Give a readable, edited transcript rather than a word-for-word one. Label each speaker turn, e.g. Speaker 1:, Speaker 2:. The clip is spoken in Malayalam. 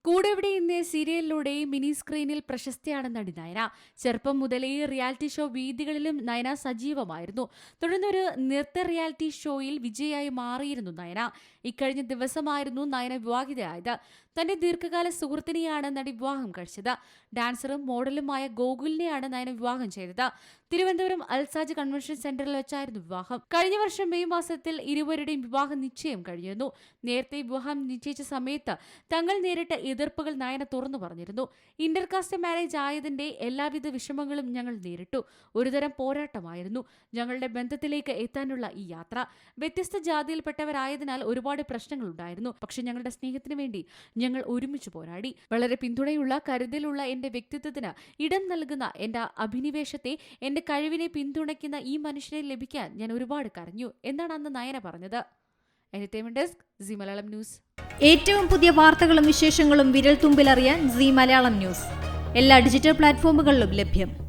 Speaker 1: കൂടെവിടെ എന്ന സീരിയലിലൂടെ മിനി സ്ക്രീനിൽ പ്രശസ്തിയാണ് നടി നയന. ചെറുപ്പം മുതലേ റിയാലിറ്റി ഷോ വേദികളിലും നയന സജീവമായിരുന്നു. തുടർന്ന് ഒരു നൃത്ത റിയാലിറ്റി ഷോയിൽ വിജയായി മാറിയിരുന്നു നയന. ഇക്കഴിഞ്ഞ ദിവസമായിരുന്നു നയന വിവാഹിതയായത്. തന്റെ ദീർഘകാല സുഹൃത്തിനെയാണ് നടി വിവാഹം കഴിച്ചത്. ഡാൻസറും മോഡലുമായ ഗോകുലിനെയാണ് നയന വിവാഹം ചെയ്തത്. തിരുവനന്തപുരം അൽസാജ് കൺവെൻഷൻ സെന്ററിൽ വെച്ചായിരുന്നു വിവാഹം. കഴിഞ്ഞ വർഷം മെയ് മാസത്തിൽ ഇരുവരുടെയും വിവാഹ നിശ്ചയം കഴിഞ്ഞിരുന്നു. നേരത്തെ വിവാഹം നിശ്ചയിച്ച സമയത്ത് തങ്ങൾ നേരിട്ട എതിർപ്പുകൾ നയന തുറന്നു പറഞ്ഞിരുന്നു. ഇന്റർകാസ്റ്റ് മാരേജ് ആയതിന്റെ എല്ലാവിധ വിഷമങ്ങളും ഞങ്ങൾ നേരിട്ടു. ഒരുതരം പോരാട്ടമായിരുന്നു ഞങ്ങളുടെ ബന്ധത്തിലേക്ക് എത്താനുള്ള ഈ യാത്ര. വ്യത്യസ്ത ജാതിയിൽപ്പെട്ടവരായതിനാൽ ഒരുപാട് പ്രശ്നങ്ങൾ ഉണ്ടായിരുന്നു. പക്ഷെ ഞങ്ങളുടെ സ്നേഹത്തിന് വേണ്ടി ഞങ്ങൾ ഒരുമിച്ച് പോരാടി. വളരെ പിന്തുണയുള്ള, കരുതലുള്ള എന്റെ വ്യക്തിത്വത്തിന് ഇടം നൽകുന്ന, എന്റെ അഭിനിവേശത്തെ, എന്റെ കഴിവിനെ പിന്തുണയ്ക്കുന്ന ഈ മനുഷ്യനെ ലഭിക്കാൻ ഞാൻ ഒരുപാട് കരഞ്ഞു എന്നാണ് അന്ന് നയന പറഞ്ഞത്. Entertainment desk, C Malayalam news.
Speaker 2: ഏറ്റവും പുതിയ വാർത്തകളും വിശേഷങ്ങളും വിരൽ തുമ്പിലറിയാൻ സി മലയാളം ന്യൂസ് എല്ലാ ഡിജിറ്റൽ പ്ലാറ്റ്ഫോമുകളിലും ലഭ്യം.